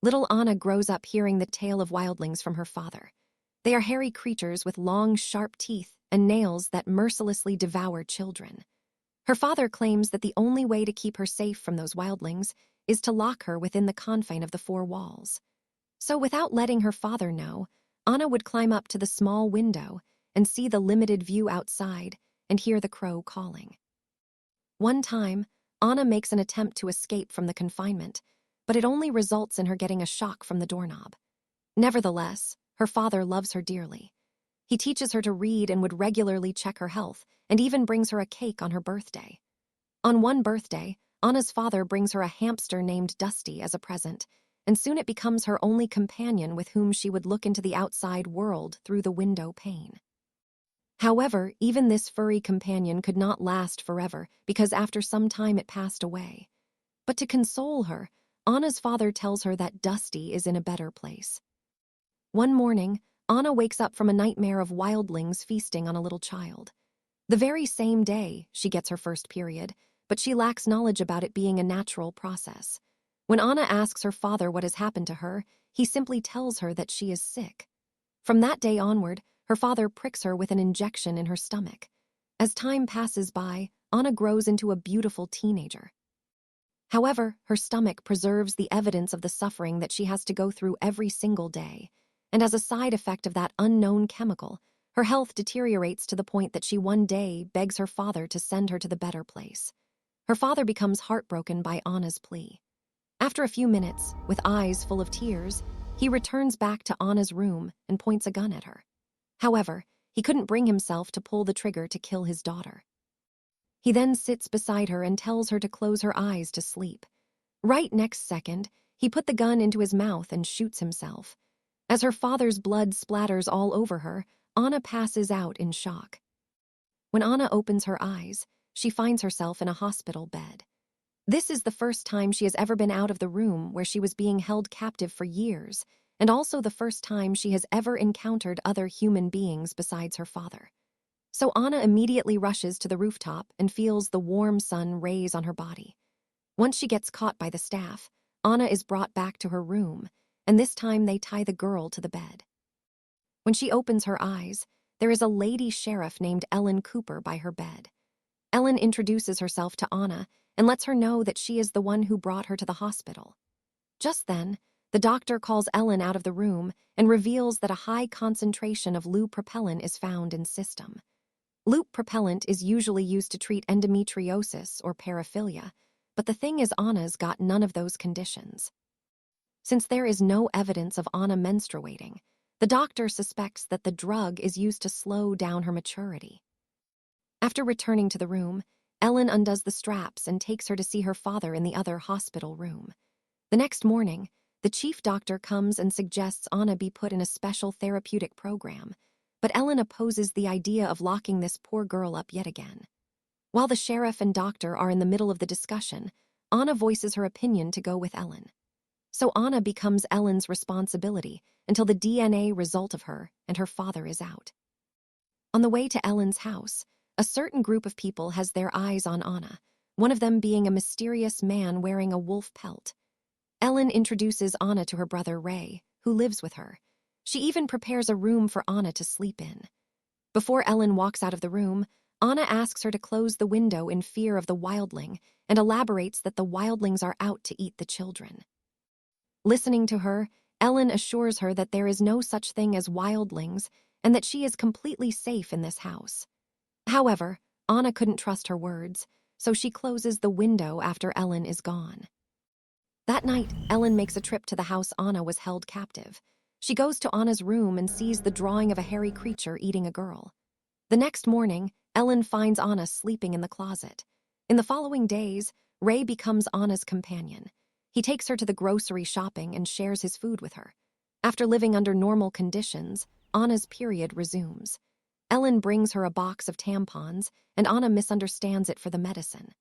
Little Anna grows up hearing the tale of wildlings from her father. They are hairy creatures with long, sharp teeth and nails that mercilessly devour children. Her father claims that the only way to keep her safe from those wildlings is to lock her within the confine of the four walls. So without letting her father know, Anna would climb up to the small window and see the limited view outside and hear the crow calling. One time, Anna makes an attempt to escape from the confinement, but it only results in her getting a shock from the doorknob. Nevertheless, her father loves her dearly. He teaches her to read and would regularly check her health, and even brings her a cake on her birthday. On one birthday, Anna's father brings her a hamster named Dusty as a present, and soon it becomes her only companion with whom she would look into the outside world through the window pane. However, even this furry companion could not last forever because after some time it passed away. But to console her, Anna's father tells her that Dusty is in a better place. One morning, Anna wakes up from a nightmare of wildlings feasting on a little child. The very same day, she gets her first period, but she lacks knowledge about it being a natural process. When Anna asks her father what has happened to her, he simply tells her that she is sick. From that day onward, her father pricks her with an injection in her stomach. As time passes by, Anna grows into a beautiful teenager. However, her stomach preserves the evidence of the suffering that she has to go through every single day, and as a side effect of that unknown chemical, her health deteriorates to the point that she one day begs her father to send her to the better place. Her father becomes heartbroken by Anna's plea. After a few minutes, with eyes full of tears, he returns back to Anna's room and points a gun at her. However, he couldn't bring himself to pull the trigger to kill his daughter. He then sits beside her and tells her to close her eyes to sleep. Right next second, he put the gun into his mouth and shoots himself. As her father's blood splatters all over her, Anna passes out in shock. When Anna opens her eyes, she finds herself in a hospital bed. This is the first time she has ever been out of the room where she was being held captive for years, and also the first time she has ever encountered other human beings besides her father. So Anna immediately rushes to the rooftop and feels the warm sun rays on her body. Once she gets caught by the staff, Anna is brought back to her room, and this time they tie the girl to the bed. When she opens her eyes, there is a lady sheriff named Ellen Cooper by her bed. Ellen introduces herself to Anna and lets her know that she is the one who brought her to the hospital. Just then, the doctor calls Ellen out of the room and reveals that a high concentration of loop propellant is found in system. Loop propellant is usually used to treat endometriosis or paraphilia, but the thing is Anna's got none of those conditions. Since there is no evidence of Anna menstruating, the doctor suspects that the drug is used to slow down her maturity. After returning to the room, Ellen undoes the straps and takes her to see her father in the other hospital room. The next morning, the chief doctor comes and suggests Anna be put in a special therapeutic program, but Ellen opposes the idea of locking this poor girl up yet again. While the sheriff and doctor are in the middle of the discussion, Anna voices her opinion to go with Ellen. So Anna becomes Ellen's responsibility until the DNA result of her and her father is out. On the way to Ellen's house, a certain group of people has their eyes on Anna, one of them being a mysterious man wearing a wolf pelt. Ellen introduces Anna to her brother Ray, who lives with her. She even prepares a room for Anna to sleep in. Before Ellen walks out of the room, Anna asks her to close the window in fear of the wildling and elaborates that the wildlings are out to eat the children. Listening to her, Ellen assures her that there is no such thing as wildlings and that she is completely safe in this house. However, Anna couldn't trust her words, so she closes the window after Ellen is gone. That night, Ellen makes a trip to the house Anna was held captive. She goes to Anna's room and sees the drawing of a hairy creature eating a girl. The next morning, Ellen finds Anna sleeping in the closet. In the following days, Ray becomes Anna's companion. He takes her to the grocery shopping and shares his food with her. After living under normal conditions, Anna's period resumes. Ellen brings her a box of tampons, and Anna misunderstands it for the medicine.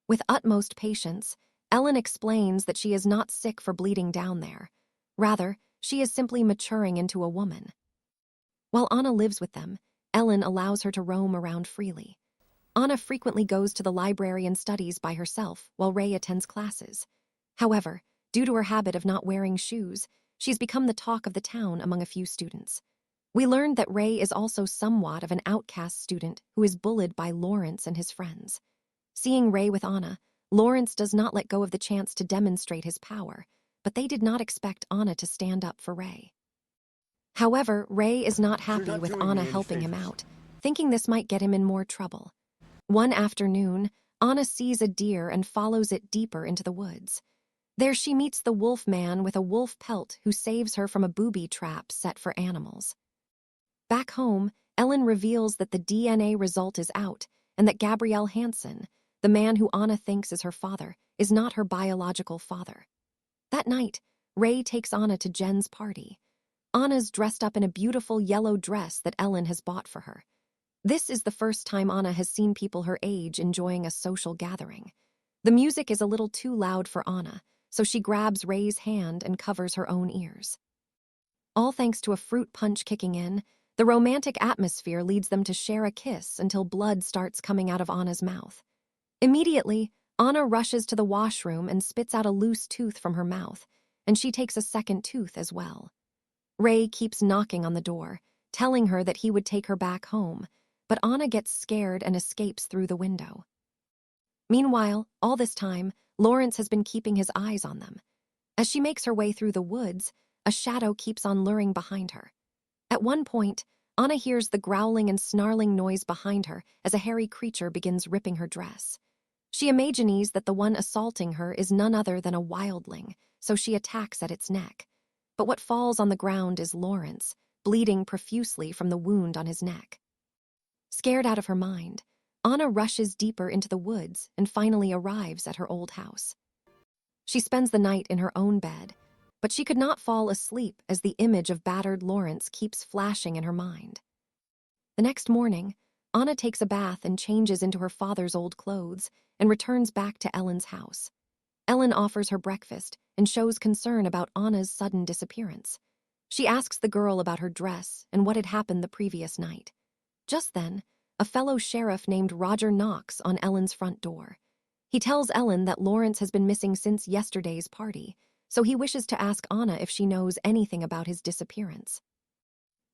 With utmost patience, Ellen explains that she is not sick for bleeding down there. Rather, she is simply maturing into a woman. While Anna lives with them, Ellen allows her to roam around freely. Anna frequently goes to the library and studies by herself while Ray attends classes. However, Due to her habit of not wearing shoes, she's become the talk of the town among a few students. We learned that Ray is also somewhat of an outcast student who is bullied by Lawrence and his friends. Seeing Ray with Anna, Lawrence does not let go of the chance to demonstrate his power, but they did not expect Anna to stand up for Ray. However, Ray is not happy with Anna helping him out, thinking this might get him in more trouble. One afternoon, Anna sees a deer and follows it deeper into the woods. There she meets the wolf man with a wolf pelt who saves her from a booby trap set for animals. Back home, Ellen reveals that the DNA result is out and that Gabriel Hansen, the man who Anna thinks is her father, is not her biological father. That night, Ray takes Anna to Jen's party. Anna's dressed up in a beautiful yellow dress that Ellen has bought for her. This is the first time Anna has seen people her age enjoying a social gathering. The music is a little too loud for Anna, so she grabs Ray's hand and covers her own ears. All thanks to a fruit punch kicking in, the romantic atmosphere leads them to share a kiss until blood starts coming out of Anna's mouth. Immediately, Anna rushes to the washroom and spits out a loose tooth from her mouth, and she takes a second tooth as well. Ray keeps knocking on the door, telling her that he would take her back home, but Anna gets scared and escapes through the window. Meanwhile, all this time, Lawrence has been keeping his eyes on them. As she makes her way through the woods, a shadow keeps on luring behind her. At one point, Anna hears the growling and snarling noise behind her as a hairy creature begins ripping her dress. She imagines that the one assaulting her is none other than a wildling, so she attacks at its neck. But what falls on the ground is Lawrence, bleeding profusely from the wound on his neck. Scared out of her mind, Anna rushes deeper into the woods and finally arrives at her old house. She spends the night in her own bed, but she could not fall asleep as the image of battered Lawrence keeps flashing in her mind. The next morning, Anna takes a bath and changes into her father's old clothes and returns back to Ellen's house. Ellen offers her breakfast and shows concern about Anna's sudden disappearance. She asks the girl about her dress and what had happened the previous night. Just then, a fellow sheriff named Roger knocks on Ellen's front door. He tells Ellen that Lawrence has been missing since yesterday's party, so he wishes to ask Anna if she knows anything about his disappearance.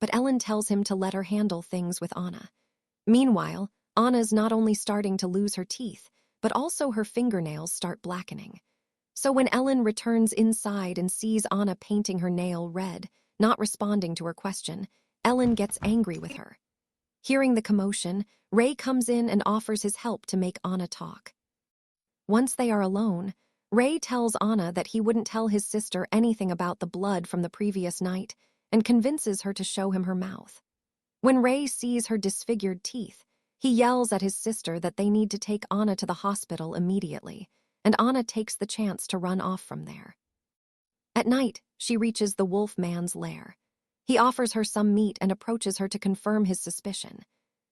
But Ellen tells him to let her handle things with Anna. Meanwhile, Anna's not only starting to lose her teeth, but also her fingernails start blackening. So when Ellen returns inside and sees Anna painting her nail red, not responding to her question, Ellen gets angry with her. Hearing the commotion, Ray comes in and offers his help to make Anna talk. Once they are alone, Ray tells Anna that he wouldn't tell his sister anything about the blood from the previous night and convinces her to show him her mouth. When Ray sees her disfigured teeth, he yells at his sister that they need to take Anna to the hospital immediately, and Anna takes the chance to run off from there. At night, she reaches the wolf man's lair. He offers her some meat and approaches her to confirm his suspicion.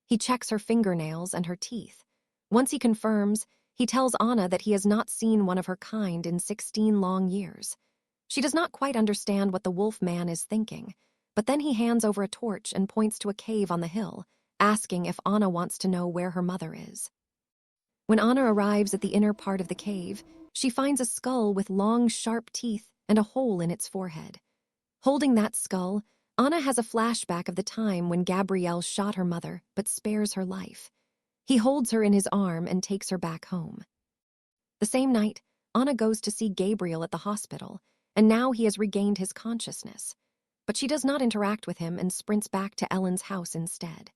He checks her fingernails and her teeth. Once he confirms, he tells Anna that he has not seen one of her kind in 16 long years. She does not quite understand what the wolf man is thinking, but then he hands over a torch and points to a cave on the hill, asking if Anna wants to know where her mother is. When Anna arrives at the inner part of the cave, she finds a skull with long, sharp teeth and a hole in its forehead. Holding that skull, Anna has a flashback of the time when Gabriel shot her mother but spares her life. He holds her in his arm and takes her back home. The same night, Anna goes to see Gabriel at the hospital, and now he has regained his consciousness. But she does not interact with him and sprints back to Ellen's house instead.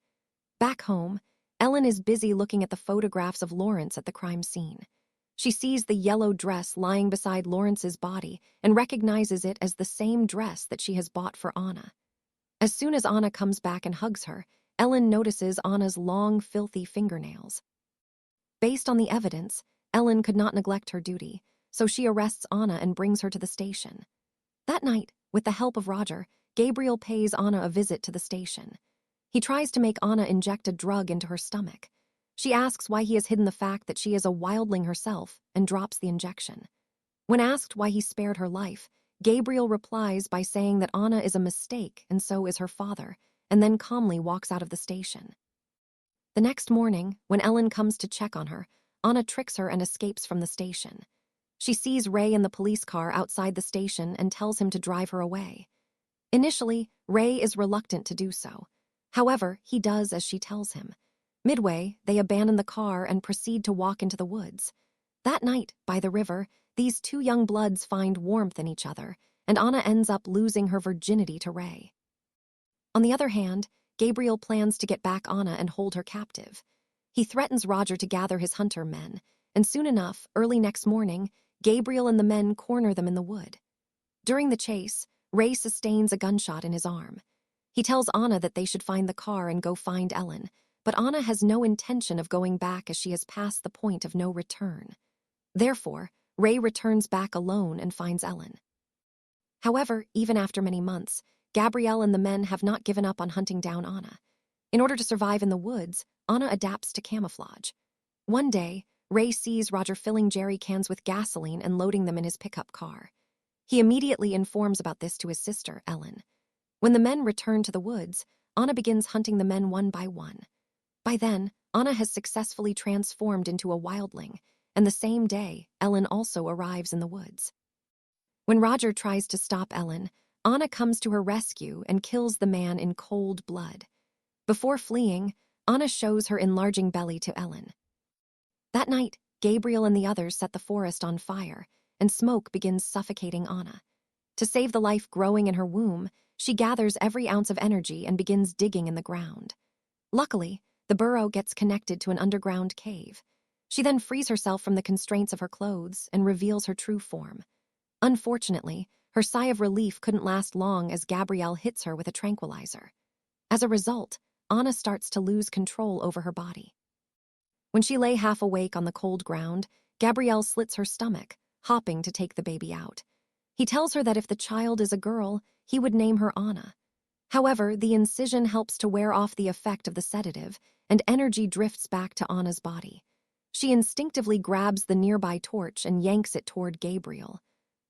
Back home, Ellen is busy looking at the photographs of Lawrence at the crime scene. She sees the yellow dress lying beside Lawrence's body and recognizes it as the same dress that she has bought for Anna. As soon as Anna comes back and hugs her, Ellen notices Anna's long, filthy fingernails. Based on the evidence, Ellen could not neglect her duty, so she arrests Anna and brings her to the station. That night, with the help of Roger, Gabriel pays Anna a visit to the station. He tries to make Anna inject a drug into her stomach. She asks why he has hidden the fact that she is a wildling herself and drops the injection. When asked why he spared her life, Gabriel replies by saying that Anna is a mistake and so is her father, and then calmly walks out of the station. The next morning, when Ellen comes to check on her, Anna tricks her and escapes from the station. She sees Ray in the police car outside the station and tells him to drive her away. Initially, Ray is reluctant to do so. However, he does as she tells him. Midway, they abandon the car and proceed to walk into the woods. That night, by the river, these two young bloods find warmth in each other, and Anna ends up losing her virginity to Ray. On the other hand, Gabriel plans to get back Anna and hold her captive. He threatens Roger to gather his hunter men, and soon enough, early next morning, Gabriel and the men corner them in the wood. During the chase, Ray sustains a gunshot in his arm. He tells Anna that they should find the car and go find Ellen, but Anna has no intention of going back as she has passed the point of no return. Therefore, Ray returns back alone and finds Ellen. However, even after many months, Gabrielle and the men have not given up on hunting down Anna. In order to survive in the woods, Anna adapts to camouflage. One day, Ray sees Roger filling jerry cans with gasoline and loading them in his pickup car. He immediately informs about this to his sister, Ellen. When the men return to the woods, Anna begins hunting the men one by one. By then, Anna has successfully transformed into a wildling, and the same day, Ellen also arrives in the woods. When Roger tries to stop Ellen, Anna comes to her rescue and kills the man in cold blood. Before fleeing, Anna shows her enlarging belly to Ellen. That night, Gabriel and the others set the forest on fire, and smoke begins suffocating Anna. To save the life growing in her womb, she gathers every ounce of energy and begins digging in the ground. Luckily, the burrow gets connected to an underground cave. She then frees herself from the constraints of her clothes and reveals her true form. Unfortunately, her sigh of relief couldn't last long as Gabrielle hits her with a tranquilizer. As a result, Anna starts to lose control over her body. When she lay half awake on the cold ground, Gabrielle slits her stomach, hopping to take the baby out. He tells her that if the child is a girl, he would name her Anna. However, the incision helps to wear off the effect of the sedative, and energy drifts back to Anna's body. She instinctively grabs the nearby torch and yanks it toward Gabriel.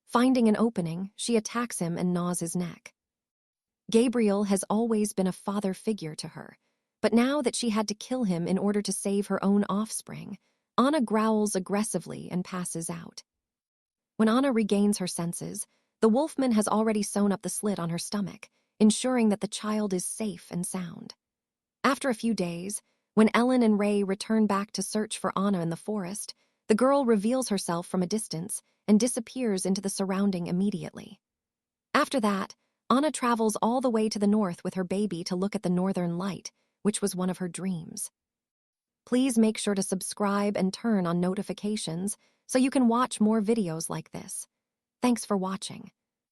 Finding an opening, she attacks him and gnaws his neck. Gabriel has always been a father figure to her, but now that she had to kill him in order to save her own offspring, Anna growls aggressively and passes out. When Anna regains her senses, the wolfman has already sewn up the slit on her stomach, ensuring that the child is safe and sound. After a few days, when Ellen and Ray return back to search for Anna in the forest, the girl reveals herself from a distance and disappears into the surrounding immediately. After that, Anna travels all the way to the north with her baby to look at the northern light, which was one of her dreams. Please make sure to subscribe and turn on notifications so you can watch more videos like this. Thanks for watching.